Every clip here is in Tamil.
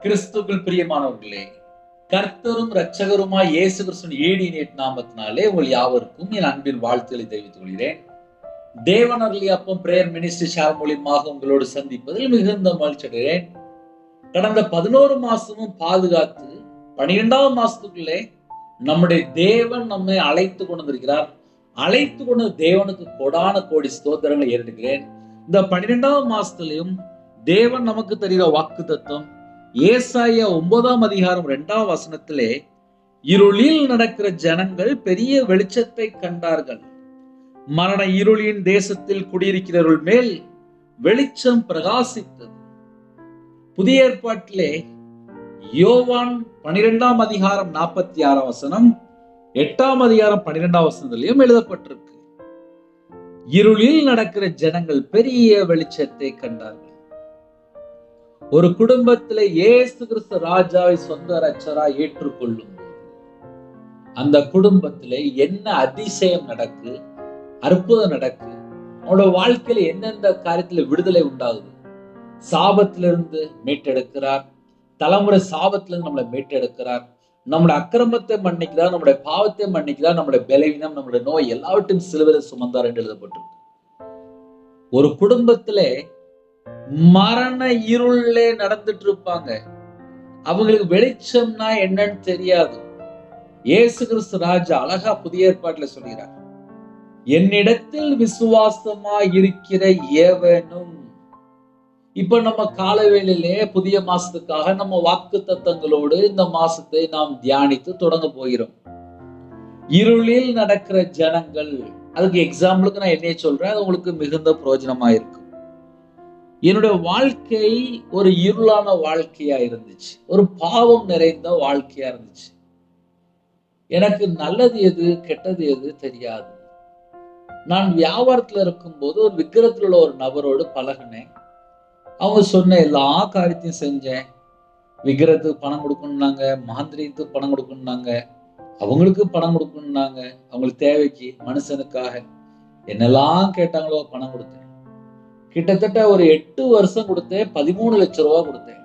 கிறிஸ்துவுக்குள் பிரியமானவர்களே, கர்த்தரும் இரட்சகருமாய் இயேசு கிறிஸ்துவின் ஈடினேட் நாமத்தினாலே உங்கள் யாவருக்கும் என் அன்பின் வாழ்த்துக்களை தெரிவித்துக் கொள்கிறேன். தேவன் அருளிய அப்பம் பிரேயர் மினிஸ்ட்ரி ஷேர் மூலியமாக உங்களோடு சந்திப்பதில் மிகுந்த மகிழ்ச்சி அடைகிறேன். கடந்த 11 மாசமும் பாதுகாத்து 12ஆம் மாசத்துக்குள்ளே நம்முடைய தேவன் நம்மை அழைத்து கொண்டு வந்திருக்கிறார். அழைத்து கொண்டு தேவனுக்கு கொடான கோடி ஸ்தோத்திரங்களை ஏறெடுக்கிறேன். இந்த 12ஆம் மாசத்திலையும் தேவன் நமக்கு தருகிற வாக்கு தத்துவம் ஏசாயா 9ஆம் அதிகாரம் 2ஆம் வசனத்திலே, இருளில் நடக்கிற ஜனங்கள் பெரிய வெளிச்சத்தை கண்டார்கள். மரண இருளின் தேசத்தில் குடியிருக்கிறவர்கள் மேல் வெளிச்சம் பிரகாசித்தது. புதிய ஏற்பாட்டிலே யோவான் 12ஆம் அதிகாரம் 46ஆம் வசனம், 8ஆம் அதிகாரம் 12ஆம் வசனத்திலையும் எழுதப்பட்டிருக்கு. இருளில் நடக்கிற ஜனங்கள் பெரிய வெளிச்சத்தை கண்டார்கள். ஒரு குடும்பத்திலே இயேசு கிறிஸ்து ராஜாவை சொந்த இரட்சகரா ஏற்றுக்கொள்ளும் போது அந்த குடும்பத்திலே என்ன அதிசயம் நடக்கு, அற்புதம் நடக்கு, அவனோட வாழ்க்கையில எந்தெந்த காரியத்துல விடுதலை உண்டாகுது. சாபத்திலிருந்து மீட்டெடுக்கிறார், தலைமுறை சாபத்திலிருந்து நம்மளை மீட்டெடுக்கிறார், நம்முடைய அக்கிரமத்தை மன்னிக்கிறார், நம்முடைய பாவத்தை மன்னிக்கிறார், நம்முடைய பலவீனம், நம்முடைய நோய் எல்லாவற்றையும் சிலுவையில் சுமந்தார் என்று எழுதப்பட்டிருக்கு. ஒரு குடும்பத்திலே மரண இருளே நடந்துட்டு இருப்பாங்க. அவங்களுக்கு வெளிச்சம்னா என்னன்னு தெரியாது. இயேசு கிறிஸ்து ராஜா அழகா புதிய ஏற்பாட்டுல சொல்கிறார், என்னிடத்தில் விசுவாசமா இருக்கிற எவனும். இப்ப நம்ம காலவேளையிலே புதிய மாசத்துக்காக நம்ம வாக்கு தத்தங்களோடு இந்த மாசத்தை நாம் தியானித்து தொடங்க போகிறோம். இருளில் நடக்கிற ஜனங்கள், அதுக்கு எக்ஸாம்பிளுக்கு நான் என்னைய சொல்றேன், அது உங்களுக்கு மிகுந்த பிரயோஜனமா இருக்கும். என்னுடைய வாழ்க்கை ஒரு இருளான வாழ்க்கையா இருந்துச்சு, ஒரு பாவம் நிறைந்த வாழ்க்கையா இருந்துச்சு. எனக்கு நல்லது எது கெட்டது எது தெரியாது. நான் வியாபாரத்துல இருக்கும்போது ஒரு விக்கிரத்துல உள்ள ஒரு நபரோடு பழகினேன். அவங்க சொன்ன எல்லா காரியத்தையும் செஞ்சேன். விக்கிரத்துக்கு பணம் கொடுக்கணும்னாங்க, மாந்திரியத்துக்கு பணம் கொடுக்கணும்னாங்க, அவங்களுக்கு பணம் கொடுக்கணும்னாங்க, அவங்களுக்கு தேவைக்கு மனுஷனுக்காக என்னெல்லாம் கேட்டாங்களோ பணம் கொடுத்தேன். கிட்டத்தட்ட ஒரு 8 வருஷம் கொடுத்தேன், 13 லட்சம் ரூபாய் கொடுத்தேன்.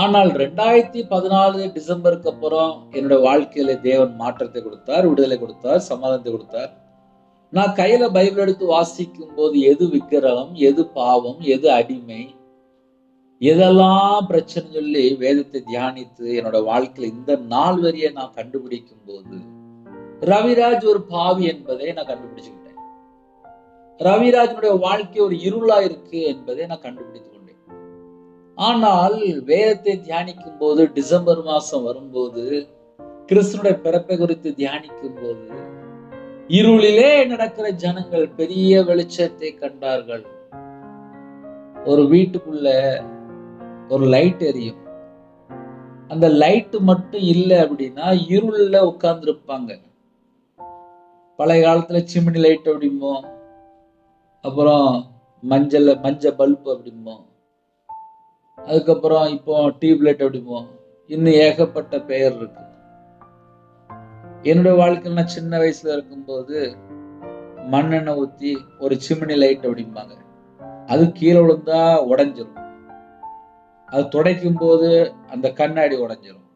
ஆனால் 2014 டிசம்பருக்கு அப்புறம் என்னோட வாழ்க்கையில தேவன் மாற்றத்தை கொடுத்தார், விடுதலை கொடுத்தார், சமாதானத்தை கொடுத்தார். நான் கையில பைபிள் எடுத்து வாசிக்கும் போது எது விக்கிரகம், எது பாவம், எது அடிமை, எதெல்லாம் பிரச்சனை சொல்லி வேதத்தை தியானித்து என்னோட வாழ்க்கையில இந்த நாள் வரைய நான் கண்டுபிடிக்கும் போது ரவிராஜ் ஒரு பாவி என்பதை நான் கண்டுபிடிச்சுக்கிட்டேன். ரவிராஜனுடைய வாழ்க்கை ஒரு இருளா இருக்கு என்பதை நான் கண்டுபிடித்துக் கொண்டேன். ஆனால் வேதத்தை தியானிக்கும் போது, டிசம்பர் மாசம் வரும்போது, கிறிஸ்துனுடைய பிறப்பை குறித்து தியானிக்கும் போது, இருளிலே நடக்கிற ஜனங்கள் பெரிய வெளிச்சத்தை கண்டார்கள். ஒரு வீட்டுக்குள்ள ஒரு லைட் எரியும். அந்த லைட் மட்டும் இல்லை அப்படின்னா இருள்ல உட்கார்ந்து இருப்பாங்க. பழைய காலத்துல சிமினி லைட் அப்படிமோ, அப்புறம் மஞ்சள் பல்பு அப்படிமோ, அதுக்கப்புறம் இப்போ டியூப்லைட் அப்படிமோ, இன்னும் ஏகப்பட்ட பெயர் இருக்கு. என்னுடைய வாழ்க்கையில் நான் சின்ன வயசுல இருக்கும்போது மண்ணெண்ணெய் ஊத்தி ஒரு சிமினி லைட் அப்படிம்பாங்க. அது கீழே விழுந்தா உடைஞ்சிரும். அது துடைக்கும் போது அந்த கண்ணாடி உடைஞ்சிரும்.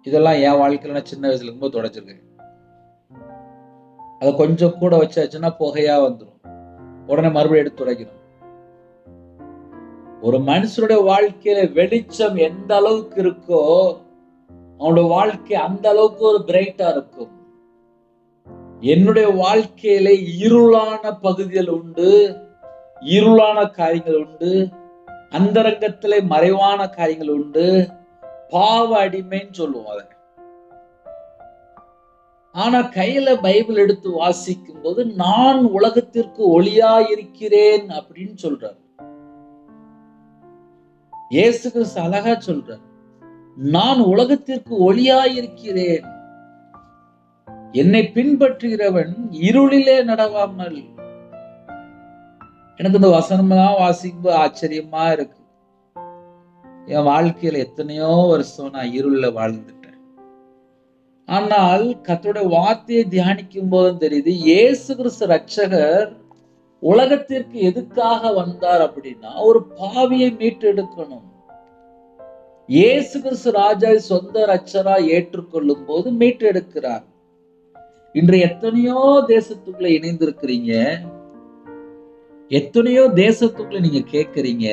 இதெல்லாம் என் வாழ்க்கையில நான் சின்ன வயசுல இருக்கும்போது துடைச்சிருக்கேன். அதை கொஞ்சம் கூட வச்சாச்சுன்னா புகையா வந்துடும். உடனே மறுபடியும் எடுத்து துடைக்கணும். ஒரு மனுஷனுடைய வாழ்க்கையில வெளிச்சம் எந்த அளவுக்கு இருக்கோ அவனுடைய வாழ்க்கை அந்த அளவுக்கு ஒரு பிரைட்டா இருக்கும். என்னுடைய வாழ்க்கையில இருளான பகுதிகள் உண்டு, இருளான காரியங்கள் உண்டு, அந்தரங்கத்திலே மறைவான காரியங்கள் உண்டு, பாவ அடிமைன்னு சொல்லுவோம் அதை. ஆனா கையில பைபிள் எடுத்து வாசிக்கும் போது நான் உலகத்திற்கு ஒளியா இருக்கிறேன் அப்படின்னு சொல்றார். இயேசு கிறிஸ்து அழகா சொல்றார், நான் உலகத்திற்கு ஒளியா இருக்கிறேன், என்னை பின்பற்றுகிறவன் இருளிலே நடவாமல். எனக்கு இந்த வசனம்லாம் வாசிக்கும்போது ஆச்சரியமா இருக்கு. என் வாழ்க்கையில எத்தனையோ வருஷம் நான் இருள்ல வாழ்ந்துட்டேன். ஆனால் கர்த்தருடைய வார்த்தையை தியானிக்கும் போதும் தெரியுது, இயேசு கிறிஸ்து ரட்சகர் உலகத்திற்கு எதுக்காக வந்தார் அப்படின்னா ஒரு பாவியை மீட்டெடுக்கணும். இயேசு கிறிஸ்து ராஜாவை சொந்த ரட்சகரா ஏற்றுக்கொள்ளும் போது மீட்டெடுக்கிறார். இன்று எத்தனையோ தேசத்துக்குள்ள இணைந்திருக்கிறீங்க, எத்தனையோ தேசத்துக்குள்ள நீங்க கேட்கிறீங்க,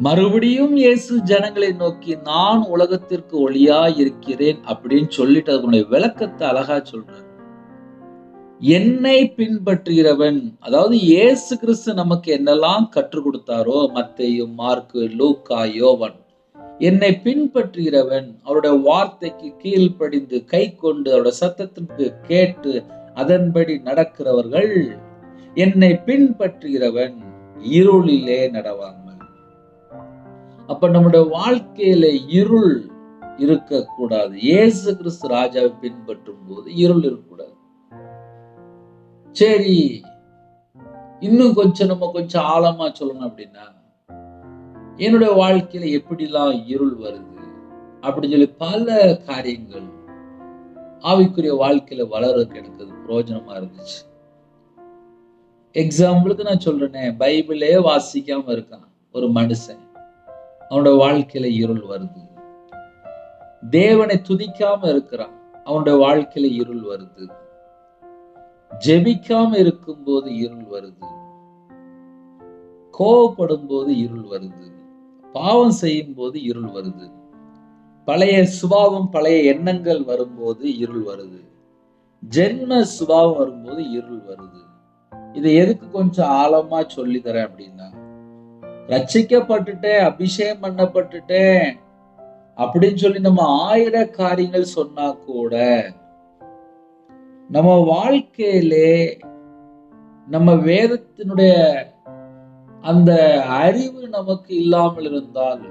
மறுபடியும் இயேசு ஜனங்களை நோக்கி நான் உலகத்திற்கு ஒளியா இருக்கிறேன் அப்படின்னு சொல்லிட்டு அதனுடைய விளக்கத்தை அழகா சொல்றார். என்னை பின்பற்றுகிறவன், அதாவது இயேசு கிறிஸ்து நமக்கு என்னெல்லாம் கற்றுக் கொடுத்தாரோ, மத்தேயு, மார்க்கு, லூக்கா, யோவான், என்னை பின்பற்றுகிறவன், அவருடைய வார்த்தைக்கு கீழ்ப்படிந்து கை கொண்டு அவருடைய சத்தத்திற்கு கேட்டு அதன்படி நடக்கிறவர்கள், என்னை பின்பற்றுகிறவன் இருளிலே நடவாமல். அப்ப நம்முடைய வாழ்க்கையில இருள் இருக்கக்கூடாது. இயேசு கிறிஸ்து ராஜாவை பின்பற்றும் போது இருள் இருக்கக்கூடாது. சரி, இன்னும் கொஞ்சம் ஆழமா சொல்லணும் அப்படின்னா, என்னுடைய வாழ்க்கையில எப்படிலாம் இருள் வருது அப்படின்னு சொல்லி பல காரியங்கள் ஆவிக்குரிய வாழ்க்கையில வளர்றதுக்கு எனக்கு அது பிரயோஜனமா இருந்துச்சு. எக்ஸாம்பிளுக்கு நான் சொல்றேனே, பைபிளே வாசிக்காம இருக்கான் ஒரு மனுஷன், அவனோட வாழ்க்கையில இருள் வருது. தேவனை துதிக்காம இருக்கிறான், அவனுடைய வாழ்க்கையில இருள் வருது. ஜெபிக்காம இருக்கும் போது இருள் வருது. கோபப்படும் போது இருள் வருது. பாவம் செய்யும் போது இருள் வருது. பழைய சுபாவம், பழைய எண்ணங்கள் வரும்போது இருள் வருது. ஜென்ம சுபாவம் வரும்போது இருள் வருது. இதை எதுக்கு கொஞ்சம் ஆழமா சொல்லி தரேன் அப்படின்னா, ரட்சிக்கப்பட்டுட்டேன், அபிஷேகம் பண்ணப்பட்டுட்டேன் அப்படின்னு சொல்லி நம்ம 1000 காரியங்கள் சொன்னா கூட நம்ம வாழ்க்கையிலே நம்ம வேதத்தினுடைய அந்த அறிவு நமக்கு இல்லாமல் இருந்தால்,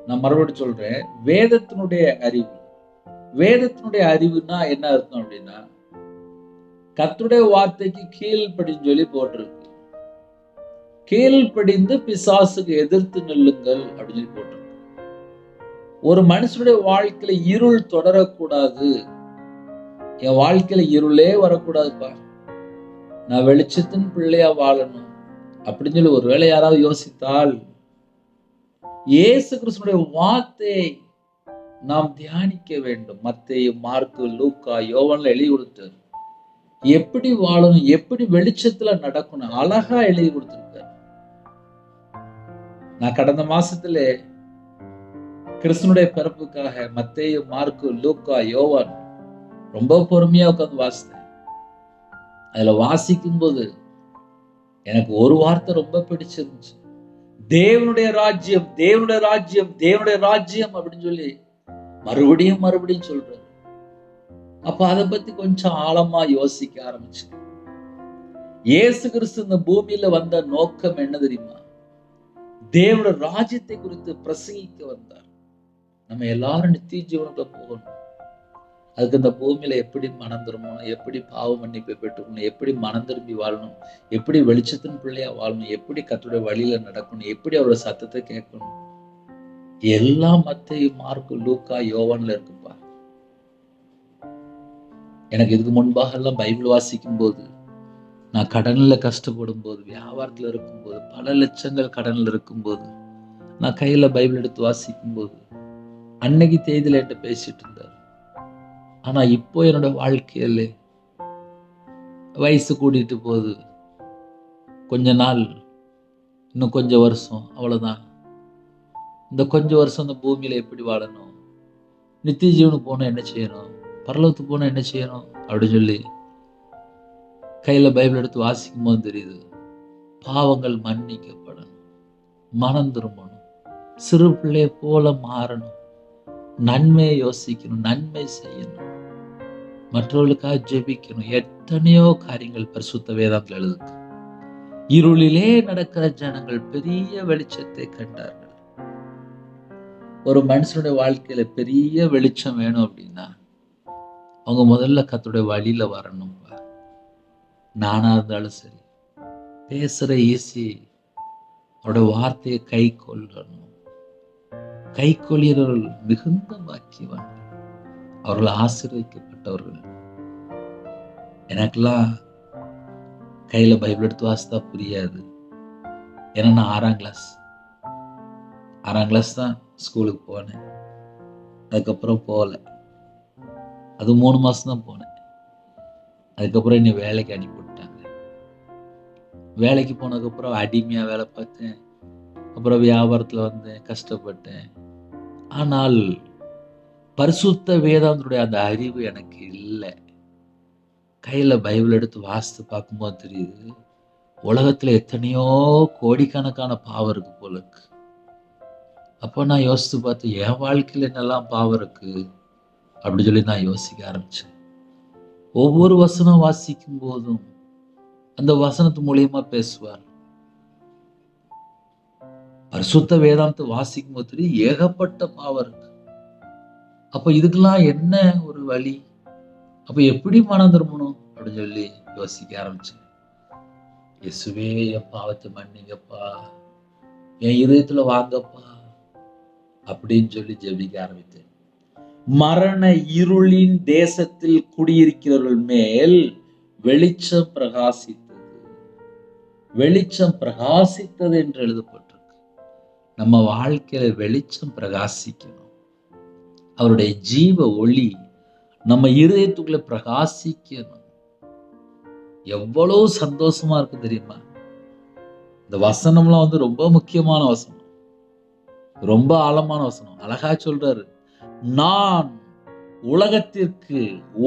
நான் மறுபடியும் சொல்றேன், வேதத்தினுடைய அறிவுனா என்ன அர்த்தம் அப்படின்னா, கர்த்தருடைய வார்த்தைக்கு கீழ்ப்படின்னு சொல்லி போட்டிருக்கு. கீழ்ப்படிந்து பிசாசுக்கு எதிர்த்து நில்லுங்கள் அப்படின்னு சொல்லி போட்டிருக்கு. ஒரு மனுஷனுடைய வாழ்க்கையில இருள் தொடரக்கூடாது. என் வாழ்க்கையில இருளே வரக்கூடாதுப்பா, நான் வெளிச்சத்தின் பிள்ளையா வாழணும் அப்படின்னு சொல்லி ஒருவேளை யாராவது யோசித்தால், இயேசு கிறிஸ்துவினுடைய வார்த்தையை நாம் தியானிக்க வேண்டும். மத்தேயு, மார்க்கு, லூக்கா, யோவான்ல எழுதி கொடுத்தார். எப்படி வாழணும், எப்படி வெளிச்சத்துல நடக்கணும் அழகா எழுதி கொடுத்திருக்கார். நான் கடந்த மாசத்துல கிறிஸ்துனுடைய பிறப்புக்காக மத்தேயு, மார்க்கு, லூக்கா, யோவான் ரொம்ப பொறுமையா உட்கார்ந்து வாசித்தேன். அதுல வாசிக்கும் போது எனக்கு ஒரு வார்த்தை ரொம்ப பிடிச்சிருந்துச்சு. தேவனுடைய ராஜ்யம், தேவனுடைய ராஜ்யம், தேவனுடைய ராஜ்யம் அப்படின்னு சொல்லி மறுபடியும் சொல்றாரு. அப்ப அதை பத்தி கொஞ்சம் ஆழமா யோசிக்க ஆரம்பிச்சு. இயேசு கிறிஸ்து இந்த பூமியில வந்த நோக்கம் என்ன தெரியுமா? தேவனுடைய ராஜ்யத்தை குறித்து பிரசங்கிக்க வந்தார். நம்ம எல்லாரும் நித்திய ஜீவனுக்குள்ள போகணும். அதுக்கு இந்த பூமியில எப்படி மனம் திரும்பணும், எப்படி பாவ மன்னிப்பை பெற்றுக்கணும், எப்படி மனம் திரும்பி வாழணும், எப்படி வெளிச்சத்தின் பிள்ளையா வாழணும், எப்படி கர்த்தருடைய வழியில நடக்கணும், எப்படி அவரோட சத்தத்தை கேட்கணும், எல்லாம் மத்தேயு, மார்க்கு, லூக்கா, யோவான்ல இருக்குப்பா. எனக்கு இதுக்கு முன்பாக எல்லாம் பைபிள் வாசிக்கும் போது, நான் கடன்ல கஷ்டப்படும் போது, வியாபாரத்துல இருக்கும்போது, பல லட்சங்கள் கடன்ல இருக்கும்போது, நான் கையில பைபிள் எடுத்து வாசிக்கும் போது அன்னைக்கு தேதியில என்கிட்ட பேசிட்டு இருந்தார். ஆனா இப்போ என்னோட வாழ்க்கையில வயசு கூட்டிட்டு போகுது, கொஞ்ச நாள், இன்னும் கொஞ்சம் வருஷம், அவ்வளவுதான். இந்த கொஞ்சம் வருஷம் இந்த பூமியில எப்படி வாழணும், நித்திய ஜீவனுக்கு போனா என்ன செய்யணும், பரலோகத்துக்கு போனா என்ன செய்யணும் அப்படின்னு சொல்லி கையில பைபிள் எடுத்து வாசிக்கும் போது தெரியுது, பாவங்கள் மன்னிக்கப்படணும், மனம் திரும்பணும், சிறு பிள்ளைய போல மாறணும், நன்மையை யோசிக்கணும், நன்மை செய்யணும், மற்றவர்களுக்காக ஜெபிக்கணும். எத்தனையோ காரியங்கள் பரிசுத்த வேதத்தில் எழுதுது. இருளிலே நடக்கிற ஜனங்கள் பெரிய வெளிச்சத்தை கண்டார்கள். ஒரு மனுஷனுடைய வாழ்க்கையில பெரிய வெளிச்சம் வேணும் அப்படின்னா அவங்க முதல்ல கர்த்தருடைய வழியில வரணும். நானா இருந்தாலும் சரி, பேசுற ஈஸி, அவரோட வார்த்தையை கை கொள்ளணும். கை கொள்கிறவர்கள் மிகுந்த பாக்கியவான், அவர்கள் ஆசீர்வதிக்கப்பட்டவர்கள். எனக்கெல்லாம் கையில பைபிள் எடுத்து வாசித்தா புரியாது. ஏன்னா நான் 6ஆம் கிளாஸ், 6ஆம் கிளாஸ் தான் ஸ்கூலுக்கு போனேன். அதுக்கப்புறம் போகல. அது 3 மாசம் தான் போனேன். அதுக்கப்புறம் என்னை வேலைக்கு அனுப்பிவிட்டாங்க. வேலைக்கு போனதுக்கப்புறம் அடிமையா வேலை பார்த்தேன். அப்புறம் வியாபாரத்துல வந்தேன், கஷ்டப்பட்டேன். ஆனால் பரிசுத்த வேதாந்தத்துடைய அந்த அறிவு எனக்கு இல்லை. கையில பைபிள் எடுத்து வாசித்து பார்க்கும்போது தெரியுது, உலகத்துல எத்தனையோ கோடிக்கணக்கான பாவம் இருக்கு போல இருக்கு. அப்போ நான் யோசித்து பார்த்தேன், என் வாழ்க்கையில என்னெல்லாம் பாவம் இருக்கு அப்படின்னு சொல்லி நான் யோசிக்க ஆரம்பிச்சேன். ஒவ்வொரு வசனம் வாசிக்கும் போதும் அந்த வசனத்து மூலியமா பேசுவார். பரிசுத்த வேதாந்தத்தை வாசிக்கும் போது தெரியும், ஏகப்பட்ட பாவம் இருக்கு. அப்ப இதுக்கெல்லாம் என்ன ஒரு வழி? அப்ப எப்படி மனம் திரும்பணும் அப்படின்னு சொல்லி யோசிக்க ஆரம்பிச்சேன். இயேசுவே, என் பாவத்தை மன்னிங்கப்பா, என் இதயத்துல வாங்கப்பா அப்படின்னு சொல்லி ஜெபிக்க ஆரம்பித்தேன். மரண இருளின் தேசத்தில் குடியிருக்கிறவர்கள் மேல் வெளிச்சம் பிரகாசித்தது. வெளிச்சம் பிரகாசித்தது என்று எழுதப்பட்டிருக்கு. நம்ம வாழ்க்கையில வெளிச்சம் பிரகாசிக்கணும். அவருடைய ஜீவ ஒளி நம்ம இருதயத்துக்குள்ள பிரகாசிக்கணும். எவ்வளவு சந்தோஷமா இருக்கு தெரியுமா? இந்த வசனம்லாம் ரொம்ப முக்கியமான வசனம், ரொம்ப ஆழமான வசனம். அழகா சொல்றாரு, நான் உலகத்திற்கு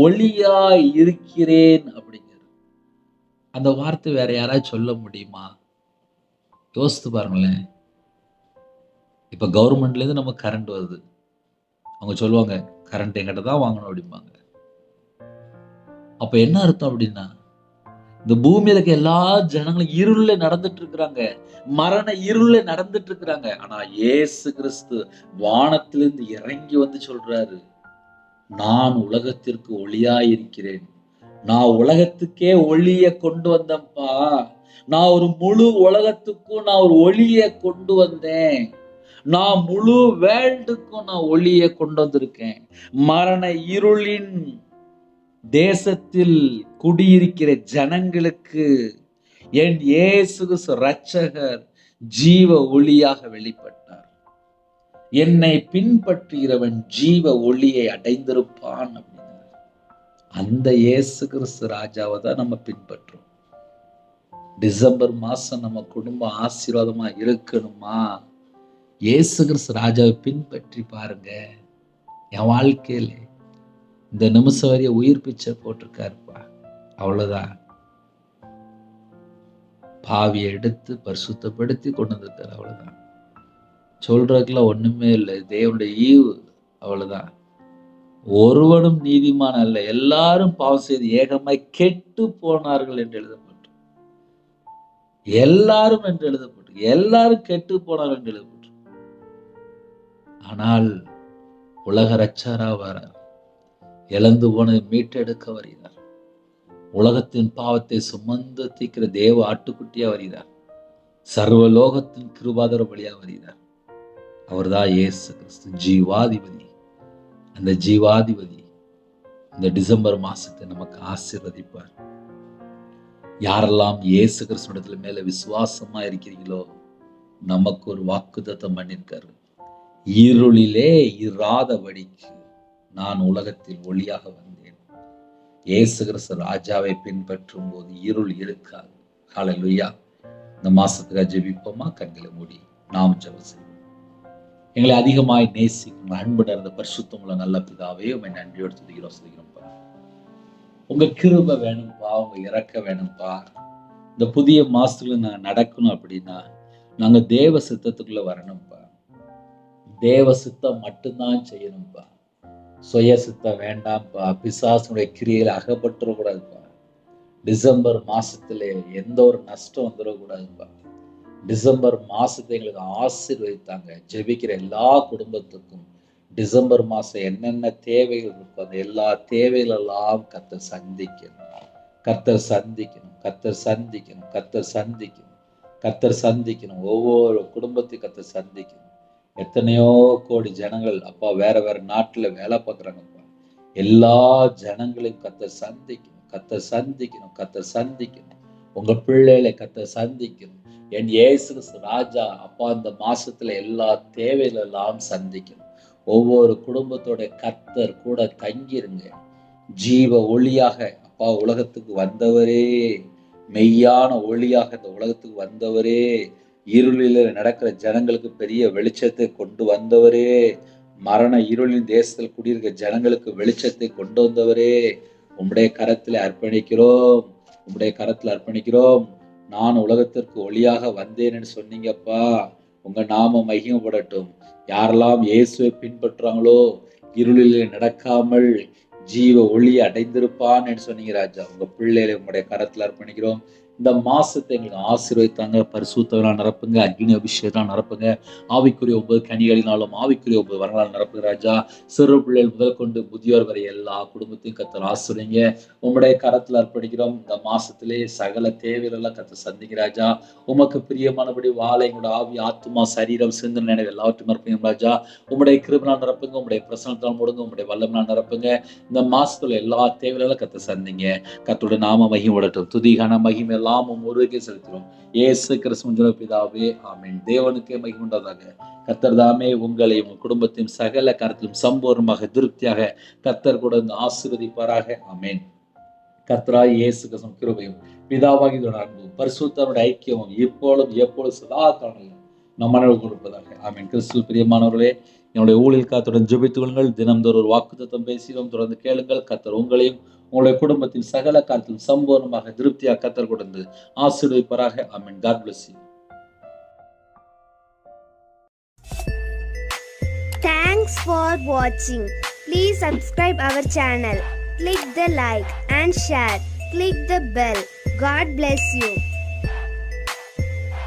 ஒளியாய் இருக்கிறேன் அப்படிங்கிற அந்த வார்த்தை வேற யாராவது சொல்ல முடியுமா? யோசித்து பாருங்களேன். இப்ப கவர்மெண்ட்ல இருந்து நம்ம கரண்ட் வருது. அவங்க சொல்லுவாங்க, கரண்ட் எங்கிட்ட தான் வாங்கணும் அப்படிம்பாங்க. அப்ப என்ன அர்த்தம் அப்படின்னா, இந்த பூமியில இருக்க எல்லா ஜனங்களும் இருள்ல நடந்துட்டு இருக்கிறாங்க, மரண இருள்ல நடந்துட்டு இருக்கிறாங்க. ஆனா இயேசு கிறிஸ்து வானத்திலிருந்து இறங்கி வந்து சொல்றாரு, நான் உலகத்திற்கு ஒளியாய் இருக்கிறேன். நான் உலகத்துக்கே ஒளிய கொண்டு வந்தேன்ப்பா. நான் ஒரு முழு உலகத்துக்கும் நான் ஒரு ஒளிய கொண்டு வந்தேன். நான் முழு வேர்ல்டுக்கும் நான் ஒளிய கொண்டு வந்திருக்கேன். மரண இருளின் தேசத்தில் குடியிருக்கிற ஜனங்களுக்கு என் இயேசு கிறிஸ்து இரட்சகர் ஜீவ ஒளியாக வெளிப்பட்டார். என்னை பின்பற்றுகிறவன் ஜீவ ஒளியை அடைந்திருப்பான் அப்படின்னு. அந்த இயேசு கிறிஸ்து ராஜாவை தான் நம்ம பின்பற்றோம். டிசம்பர் மாசம் நம்ம குடும்பம் ஆசீர்வாதமா இருக்கணுமா? இயேசு கிறிஸ்து ராஜாவை பின்பற்றி பாருங்க. என் வாழ்க்கையில இந்த நிமிஷம் வரைய உயிர் பிச்சை போட்டிருக்காருப்பா. அவ்வளவுதான். பாவியை எடுத்து பரிசுத்தப்படுத்தி கொண்டு வந்திருக்காரு. அவ்வளவுதான். சொல்றதுக்குலாம் ஒண்ணுமே இல்லை. தேவனுடைய ஈவு. அவ்வளவுதான். ஒருவனும் நீதிமான் அல்ல, எல்லாரும் பாவம் செய்து ஏகமாய் கெட்டு போனார்கள் என்று எழுதப்பட்டு, எல்லாரும் என்று எழுதப்பட்டு, எல்லாரும் கெட்டு போனார்கள் என்று எழுதப்பட்டு. ஆனால் உலக இரட்சகரா வரார். இழந்து போனதை மீட்டெடுக்க வருகிறார். உலகத்தின் பாவத்தை சுமந்து தீர்க்கிற தேவ ஆட்டுக்குட்டியா வருகிறார். சர்வலோகத்தின் கிருபாதர வழியா வருகிறார். அவர்தான் இயேசு கிறிஸ்து, ஜீவாதிபதி. அந்த ஜீவாதிபதி இந்த டிசம்பர் மாசத்தை நமக்கு ஆசீர்வதிப்பார். யாரெல்லாம் இயேசு கிறிஸ்துவிடத்துல மேல விசுவாசமா இருக்கிறீங்களோ, நமக்கு ஒரு வாக்குத்தத்தம் பண்ணிருக்காரு. இருளிலே இராதபடிக்கு நான் உலகத்தில் ஒளியாக வந்தேன். இயேசு கிறிஸ்து ராஜாவை பின்பற்றும் போது இருள் இருக்காது. ஹல்லேலூயா. இந்த மாசத்துக்கு ஜெபிப்போமா? கண்களை மூடி நாம் ஜெபம் செய்வோம். எங்களை அதிகமாய் நேசிக்கும் அன்பு நிறைந்த பரிசுத்தமுள்ள நல்ல பிதாவே, உம்மை நன்றியோடு துதிக்கிறோம்ப்பா. உங்க கிருபை வேணும்ப்பா, உங்க இரக்கம் வேணும்ப்பா. இந்த புதிய மாசத்துல நான் நடக்கணும் அப்படின்னா நாங்க தேவ சித்தத்துக்குள்ள வரணும்ப்பா. தேவ சித்தம் மட்டும்தான் செய்யணும்ப்பா. சுய சித்தம் வேண்டாம்ப்பா. பிசாசுடைய கிரியையில அகப்பட்டுறக்கூடாதுப்பா. டிசம்பர் மாசத்துல எந்த ஒரு நஷ்டம் வந்துடக்கூடாதுப்பா. டிசம்பர் மாசத்தை எங்களுக்கு ஆசீர்வதித்தாங்க. ஜெபிக்கிற எல்லா குடும்பத்துக்கும் டிசம்பர் மாசம் என்னென்ன தேவைகள் இருக்கோ அந்த எல்லா தேவைகளெல்லாம் கர்த்தர் சந்திக்கணும். கர்த்தர் சந்திக்கணும். கர்த்தர் சந்திக்கணும். கர்த்தர் சந்திக்கணும். கர்த்தர் சந்திக்கணும். ஒவ்வொரு குடும்பத்தையும் கர்த்தர் சந்திக்கணும். எத்தனையோ கோடி ஜனங்கள் அப்பா வேற வேற நாட்டுல வேலை பார்க்குறாங்கப்பா. எல்லா ஜனங்களையும் கர்த்தர் சந்திக்கணும். கர்த்தர் சந்திக்கணும். கர்த்தர் சந்திக்கணும். உங்க பிள்ளைகளை கர்த்தர் சந்திக்கணும். என் இயேசு கிறிஸ்து ராஜா அப்பா இந்த மாசத்துல எல்லா தேவைகள் எல்லாம் சந்திக்கும். ஒவ்வொரு குடும்பத்தோட கர்த்தர் கூட தங்கிருங்க. ஜீவ ஒளியாக அப்பா உலகத்துக்கு வந்தவரே, மெய்யான ஒளியாக இந்த உலகத்துக்கு வந்தவரே, இருளில் நடக்கிற ஜனங்களுக்கு பெரிய வெளிச்சத்தை கொண்டு வந்தவரே, மரண இருளின் தேசத்தில் குடியிருக்க ஜனங்களுக்கு வெளிச்சத்தை கொண்டு வந்தவரே, உம்முடைய கரத்தில் அர்ப்பணிக்கிறோம், உம்முடைய கரத்தில் அர்ப்பணிக்கிறோம். நான் உலகத்திற்கு ஒளியாக வந்தேன்னு சொன்னீங்கப்பா, உங்க நாம மகிமைப்படட்டும். யாரெல்லாம் இயேசுவை பின்பற்றுறாங்களோ இருளிலே நடக்காமல் ஜீவ ஒளி அடைந்திருப்பான்னு சொன்னீங்க ராஜா. உங்க பிள்ளைகளை உங்களுடைய கரத்துல அர்ப்பணிக்கிறோம். இந்த மாசத்தை எங்களுக்கு ஆசீர்வதித்தாங்க. பரிசுத்தவனால் நிரப்புங்க, அக்னி அபிஷேகத்தால் நிரப்புங்க, ஆவிக்குரிய 9 கனிகளினாலும் ஆவிக்குரிய 9 வரங்களால் நிரப்புங்க ராஜா. சிறு பிள்ளைகள் முதல் கொண்டு முதியோர் வரை எல்லா குடும்பத்தையும் கர்த்தர் ஆசீர்வதிங்க. உங்களுடைய கரத்துல அர்ப்பணிக்கிறோம். இந்த மாசத்திலே சகல தேவைகள் எல்லாம் கர்த்தர் சந்திங்க ராஜா. உமக்கு பிரியமானபடி வாழ எங்களோட ஆவி, ஆத்துமா, சரீரம், சிந்தனை, நினைவு எல்லாவற்றையும் அர்ப்பணிக்கும் ராஜா. உங்களுடைய கிருபையால் நிரப்புங்க, உங்களுடைய பிரசன்னத்தால் மூடுங்க, உங்களுடைய வல்லமையால் நிரப்புங்க. இந்த மாசத்துல எல்லா தேவைகளும் கர்த்தர் சந்திங்க. கர்த்தருடைய நாம மகிமைப்படட்டும். துதிகான மகிமை எல்லாம் ஒருவருக்கே செலுத்துகிறோம். இயேசு கிறிஸ்துவின் பிதாவே, ஆமென். தேவனுக்கே மகிமை உண்டாதாக. கர்த்தர் தாமே உங்களையும் உங்கள் குடும்பத்தையும் சகல கருத்திலும் சம்பூர்ணமாக திருப்தியாக கர்த்தர் கூட ஆசீர்வதிப்பாராக. ஆமென். கர்த்தராய் இயேசு கிறிஸ்து கிருபையும் பிதாவாகிய அன்பும் பரிசுத்தருடைய ஐக்கியமும் இப்பொழுதும் எப்பொழுதும் சதா காலங்களிலும் நம் மனதில் கொடுப்பதாக. ஆமென். கிறிஸ்து பிரியமானவர்களே, என்னுடைய ஊழியர் காத்துடன் ஜெபித்துக் கொள்ளுங்கள். தினம்தோறும் ஒரு வாக்குத்தத்தம் பேசினோம். தொடர்ந்து கேளுங்கள். கர்த்தர் உங்களையும் உங்களுடைய குடும்பத்தின் சகல காலத்திலும் சம்பூர்ணமாக திருப்தியாக கர்த்தர் கொடுத்து ஆசீர்வதிப்பாராக. ஆமென். God bless you. Thanks for watching. Please subscribe our channel. Click the like and share. Click the bell. God bless you.